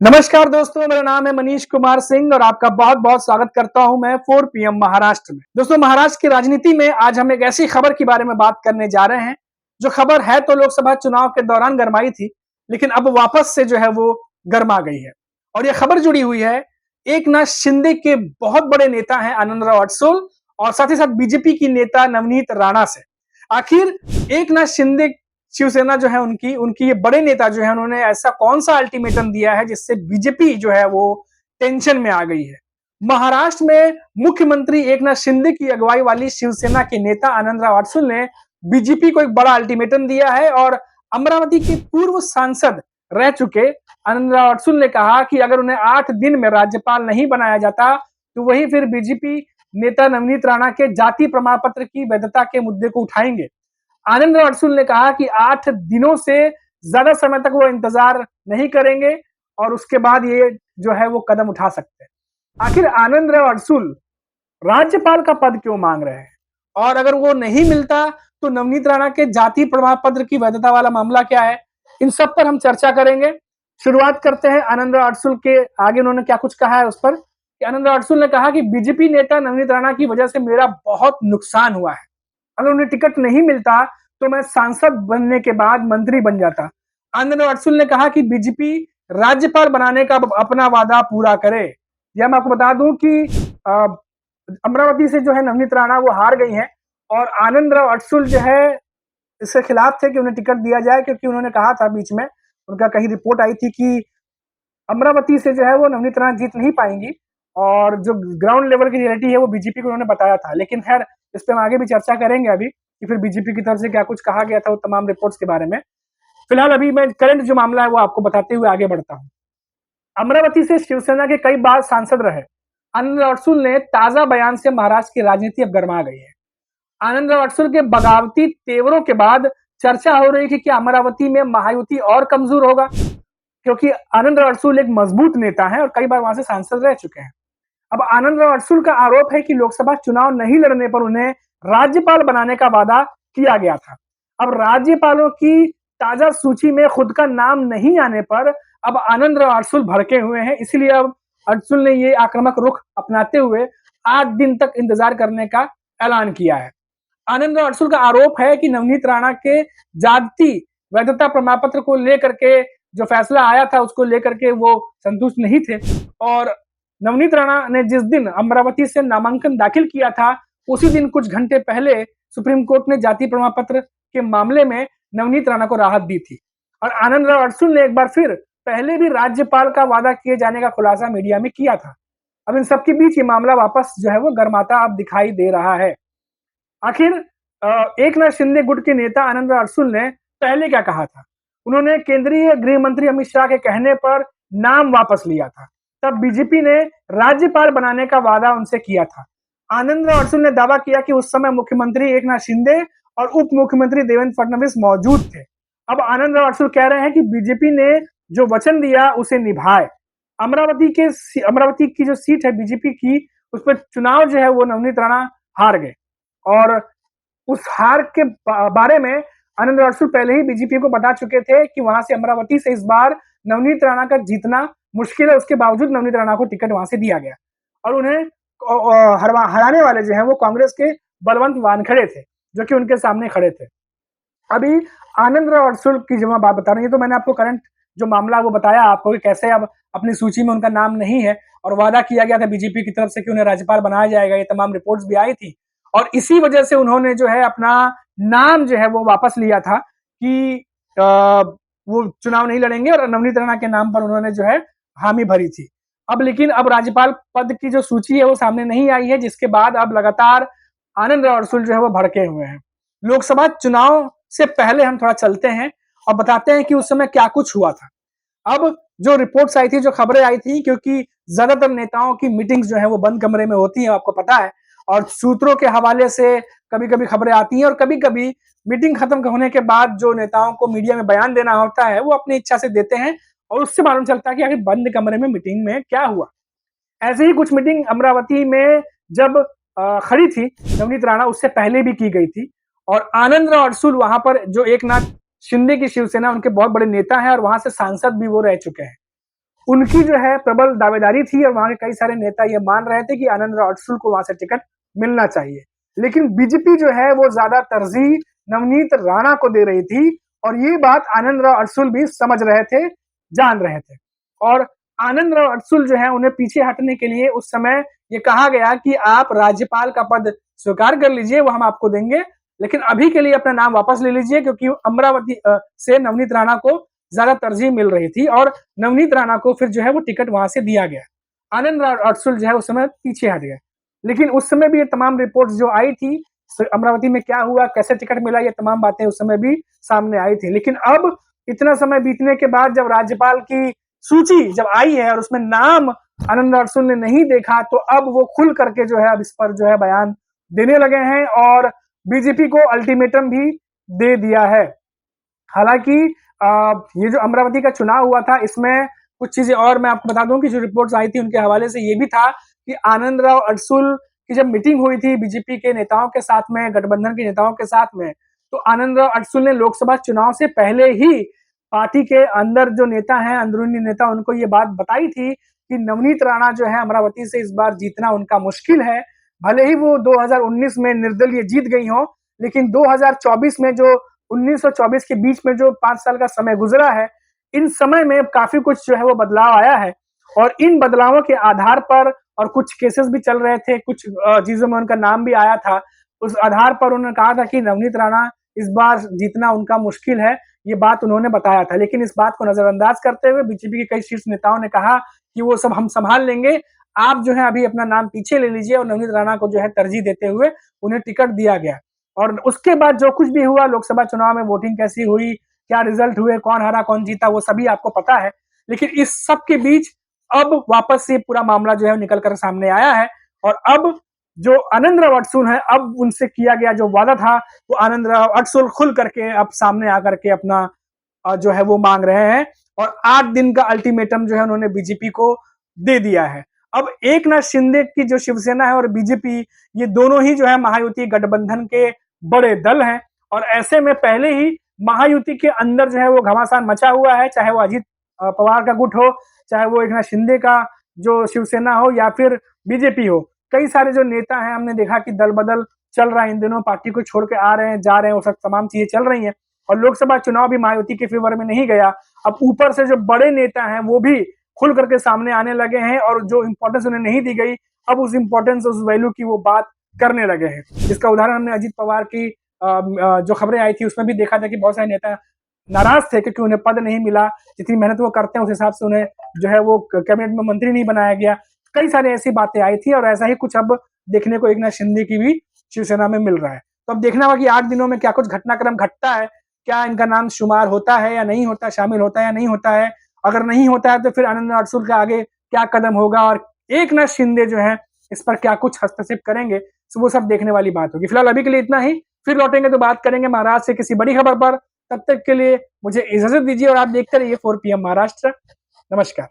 नमस्कार दोस्तों, मेरा नाम है मनीष कुमार सिंह और आपका बहुत बहुत स्वागत करता हूं मैं 4 पीएम महाराष्ट्र में। दोस्तों, महाराष्ट्र की राजनीति में आज हम एक ऐसी खबर के बारे में बात करने जा रहे हैं जो खबर है तो लोकसभा चुनाव के दौरान गरमाई थी, लेकिन अब वापस से जो है वो गरमा गई है। और यह खबर जुड़ी हुई है एकनाथ शिंदे के बहुत बड़े नेता हैं आनंदराव अडसोल और साथ ही साथ बीजेपी की नेता नवनीत राणा से। आखिर एकनाथ शिंदे शिवसेना जो है उनकी उनकी ये बड़े नेता जो है उन्होंने ऐसा कौन सा अल्टीमेटम दिया है जिससे बीजेपी जो है वो टेंशन में आ गई है। महाराष्ट्र में मुख्यमंत्री एकनाथ शिंदे की अगुवाई वाली शिवसेना के नेता आनंदराव अडसोल ने बीजेपी को एक बड़ा अल्टीमेटम दिया है और अमरावती के पूर्व सांसद रह चुके आनंदराव अडसोल ने कहा कि अगर उन्हें 8 दिन में राज्यपाल नहीं बनाया जाता तो वही फिर बीजेपी नेता नवनीत राणा के जाति प्रमाण पत्र की वैधता के मुद्दे को उठाएंगे। आनंदराव अडसोल ने कहा कि 8 दिनों से ज्यादा समय तक वो इंतजार नहीं करेंगे और उसके बाद ये जो है वो कदम उठा सकते हैं। आखिर आनंदराव अडसोल राज्यपाल का पद क्यों मांग रहे हैं और अगर वो नहीं मिलता तो नवनीत राणा के जाति प्रमाण पत्र की वैधता वाला मामला क्या है, इन सब पर हम चर्चा करेंगे। शुरुआत करते हैं आनंदराव अडसोल के आगे उन्होंने क्या कुछ कहा है उस पर। आनंदराव अडसोल ने कहा कि बीजेपी नेता नवनीत राणा की वजह से मेरा बहुत नुकसान हुआ है। अगर उन्हें टिकट नहीं मिलता तो मैं सांसद बनने के बाद मंत्री बन जाता। आनंदराव अडसोल ने कहा कि बीजेपी राज्यपाल बनाने का अपना वादा पूरा करे। यह मैं आपको बता दूं कि अमरावती से जो है नवनीत राणा वो हार गई हैं और आनंदराव अडसोल जो है इसके खिलाफ थे कि उन्हें टिकट दिया जाए, क्योंकि उन्होंने कहा था बीच में उनका कहीं रिपोर्ट आई थी कि अमरावती से जो है वो नवनीत राणा जीत नहीं पाएंगी और जो ग्राउंड लेवल की रियलिटी है वो बीजेपी को उन्होंने बताया था। लेकिन खैर इस पर हम आगे भी चर्चा करेंगे अभी कि फिर बीजेपी की तरफ से क्या कुछ कहा गया था वो तमाम रिपोर्ट्स के बारे में। फिलहाल अभी मैं करंट जो मामला है वो आपको बताते हुए आगे बढ़ता हूँ। अमरावती से शिवसेना के कई बार सांसद रहे आनंदराव अडसोल ने ताजा बयान से महाराष्ट्र की राजनीति अब गर्मा गई है। आनंदराव अडसोल के बगावती तेवरों के बाद चर्चा हो रही थी कि अमरावती में महायुति और कमजोर होगा, क्योंकि आनंदराव अडसोल एक मजबूत नेता है और कई बार वहां से सांसद रह चुके हैं। अब आनंदराव अडसोल का आरोप है कि लोकसभा चुनाव नहीं लड़ने पर उन्हें राज्यपाल बनाने का वादा किया गया था। अब राज्यपालों की ताजा सूची में खुद का नाम नहीं आने पर अब आनंदराव अडसोल भड़के हुए हैं, इसलिए अब अडसोल ने ये आक्रामक रुख अपनाते हुए 8 दिन तक इंतजार करने का ऐलान किया है। आनंदराव अडसोल का आरोप है कि नवनीत राणा के जाति वैधता प्रमाण पत्र को लेकर के जो फैसला आया था उसको लेकर के वो संतुष्ट नहीं थे और नवनीत राणा ने जिस दिन अमरावती से नामांकन दाखिल किया था उसी दिन कुछ घंटे पहले सुप्रीम कोर्ट ने जाति प्रमाण पत्र के मामले में नवनीत राणा को राहत दी थी और आनंदराव अडसोल ने एक बार फिर पहले भी राज्यपाल का वादा किए जाने का खुलासा मीडिया में किया था। अब इन सबके बीच ये मामला वापस जो है वो गर्माता अब दिखाई दे रहा है। आखिर एकनाथ शिंदे गुट के नेता आनंदराव अडसोल ने पहले क्या कहा था। उन्होंने केंद्रीय गृह मंत्री अमित शाह के कहने पर नाम वापस लिया था। तब बीजेपी ने राज्यपाल बनाने का वादा उनसे किया था। आनंदराव अडसोल ने दावा किया कि उस समय मुख्यमंत्री एकनाथ शिंदे और उप मुख्यमंत्री देवेंद्र फडणवीस मौजूद थे। अब आनंदराव अडसोल कह रहे हैं कि बीजेपी ने जो वचन दिया उसे निभाए। अमरावती की जो सीट है बीजेपी की, उस पर चुनाव जो है वो नवनीत राणा हार गए और उस हार के बारे में आनंदराव अडसोल पहले ही बीजेपी को बता चुके थे कि वहां से अमरावती से इस बार नवनीत राणा का जीतना मुश्किल है। उसके बावजूद नवनीत राणा को टिकट वहां से दिया गया और उन्हें हराने वाले जो हैं वो कांग्रेस के बलवंत वानखेड़े थे जो कि उनके सामने खड़े थे। अभी आनंदराव अडसोल की जब मैं बात बता रही हूँ तो मैंने आपको करंट जो मामला वो बताया आपको कि कैसे अब अपनी सूची में उनका नाम नहीं है और वादा किया गया था बीजेपी की तरफ से कि उन्हें राज्यपाल बनाया जाएगा। ये तमाम रिपोर्ट्स भी आई थी और इसी वजह से उन्होंने जो है अपना नाम जो है वो वापस लिया था कि वो चुनाव नहीं लड़ेंगे और नवनीत राणा के नाम पर उन्होंने जो है हामी भरी थी। अब लेकिन अब राज्यपाल पद की जो सूची है वो सामने नहीं आई है, जिसके बाद अब लगातार आनंदराव अडसोल जो है वो भड़के हुए हैं। लोकसभा चुनाव से पहले हम थोड़ा चलते हैं और बताते हैं कि उस समय क्या कुछ हुआ था। अब जो रिपोर्ट्स आई थी, जो खबरें आई थी, क्योंकि ज्यादातर नेताओं की मीटिंग्स जो है वो बंद कमरे में होती है, आपको पता है, और सूत्रों के हवाले से कभी कभी खबरें आती हैं और कभी कभी मीटिंग खत्म होने के बाद जो नेताओं को मीडिया में बयान देना होता है वो अपनी इच्छा से देते हैं और उससे मालूम चलता है कि आखिर बंद कमरे में मीटिंग में क्या हुआ। ऐसे ही कुछ मीटिंग अमरावती में जब खड़ी थी नवनीत राणा, उससे पहले भी की गई थी और आनंदराव अडसोल वहां पर जो एकनाथ शिंदे की शिवसेना उनके बहुत बड़े नेता हैं और वहां से सांसद भी वो रह चुके हैं। उनकी जो है प्रबल दावेदारी थी और वहां के कई सारे नेता ये मान रहे थे कि आनंदराव अडसुल को वहां से टिकट मिलना चाहिए। लेकिन बीजेपी जो है वो ज्यादा तरजीह नवनीत राणा को दे रही थी और ये बात आनंदराव अडसुल भी समझ रहे थे, जान रहे थे। और आनंदराव अडसुल जो है उन्हें पीछे हटने के लिए उस समय ये कहा गया कि आप राज्यपाल का पद स्वीकार कर लीजिए, वो हम आपको देंगे, लेकिन अभी के लिए अपना नाम वापस ले लीजिए, क्योंकि अमरावती से नवनीत राणा को ज्यादा तरजीह मिल रही थी और नवनीत राणा को फिर जो है वो टिकट वहां से दिया गया। आनंदराव अडसुल जो है उस समय पीछे हट गए। लेकिन उस समय भी ये तमाम रिपोर्ट्स जो आई थी, अमरावती में क्या हुआ, कैसे टिकट मिला, ये तमाम बातें उस समय भी सामने आई थी। लेकिन अब इतना समय बीतने के बाद जब राज्यपाल की सूची जब आई है और उसमें नाम आनंदराव अडसुल ने नहीं देखा, तो अब वो खुल करके जो है अब इस पर जो है बयान देने लगे हैं और बीजेपी को अल्टीमेटम भी दे दिया है। हालांकि ये जो अमरावती का चुनाव हुआ था, इसमें कुछ चीजें और मैं आपको बता दूं कि जो रिपोर्ट्स आई थी उनके हवाले से ये भी था कि आनंदराव अडसुल की जब मीटिंग हुई थी बीजेपी के नेताओं के साथ में, गठबंधन के नेताओं के साथ में, तो आनंदराव अडसुल ने लोकसभा चुनाव से पहले ही पार्टी के अंदर जो नेता हैं, अंदरूनी नेता, उनको ये बात बताई थी कि नवनीत राणा जो है अमरावती से इस बार जीतना उनका मुश्किल है। भले ही वो 2019 में निर्दलीय जीत गई हो, लेकिन 2024 में जो 19 और 24 के बीच में जो 5 साल का समय गुजरा है, इन समय में काफी कुछ जो है वो बदलाव आया है और इन बदलावों के आधार पर और कुछ केसेस भी चल रहे थे, कुछ चीजों में उनका नाम भी आया था, उस आधार पर उन्होंने कहा था कि नवनीत राणा इस बार जीतना उनका मुश्किल है, ये बात उन्होंने बताया था। लेकिन इस बात को नजरअंदाज करते हुए बीजेपी के कई शीर्ष नेताओं ने कहा कि वो सब हम संभाल लेंगे, आप जो है अभी अपना नाम पीछे ले लीजिए, और नवनीत राणा को जो है तरजीह देते हुए उन्हें टिकट दिया गया। और उसके बाद जो कुछ भी हुआ, लोकसभा चुनाव में वोटिंग कैसी हुई, क्या रिजल्ट हुए, कौन हारा कौन जीता, वो सभी आपको पता है। लेकिन इस सब के बीच अब वापस से पूरा मामला जो है निकल कर सामने आया है और अब जो आनंदराव अडसुल है, अब उनसे किया गया जो वादा था, वो आनंदराव अडसुल खुल करके अब सामने आकर के अपना जो है वो मांग रहे हैं और 8 दिन का अल्टीमेटम जो है उन्होंने बीजेपी को दे दिया है। अब एकनाथ शिंदे की जो शिवसेना है और बीजेपी, ये दोनों ही जो है महायुति गठबंधन के बड़े दल हैं और ऐसे में पहले ही महायुति के अंदर जो है वो घमासान मचा हुआ है, चाहे वो अजीत पवार का गुट हो, चाहे वो एकनाथ शिंदे का जो शिवसेना हो या फिर बीजेपी हो। कई सारे जो नेता हैं, हमने देखा कि दल बदल चल रहा है, इन दिनों पार्टी को छोड़ के आ रहे हैं, जा रहे हैं, वो सब तमाम चीजें चल रही हैं और लोकसभा चुनाव भी महायुति के फेवर में नहीं गया। अब ऊपर से जो बड़े नेता हैं वो भी खुल करके सामने आने लगे हैं और जो इंपॉर्टेंस उन्हें नहीं दी गई, अब उस इंपॉर्टेंस, उस वैल्यू की वो बात करने लगे हैं। इसका उदाहरण हमने अजीत पवार की जो खबरें आई थी उसमें भी देखा था कि बहुत सारे नेता नाराज थे क्योंकि उन्हें पद नहीं मिला, जितनी मेहनत वो करते हैं उस हिसाब से उन्हें जो है वो कैबिनेट में मंत्री नहीं बनाया गया। कई सारी ऐसी बातें आई थी और ऐसा ही कुछ अब देखने को एकनाथ शिंदे की भी शिवसेना में मिल रहा है। तो अब देखना होगा कि 8 दिनों में क्या कुछ घटनाक्रम घटता है, क्या इनका नाम शुमार होता है या नहीं होता, शामिल होता है या नहीं होता है। अगर नहीं होता है तो फिर आनंदराव अडसुल का आगे क्या कदम होगा और एकनाथ शिंदे जो है इस पर क्या कुछ हस्तक्षेप करेंगे, तो वो सब देखने वाली बात होगी। फिलहाल अभी के लिए इतना ही, फिर लौटेंगे तो बात करेंगे महाराष्ट्र से किसी बड़ी खबर पर। तब तक के लिए मुझे इजाजत दीजिए और आप देखते रहिए 4 PM महाराष्ट्र। नमस्कार।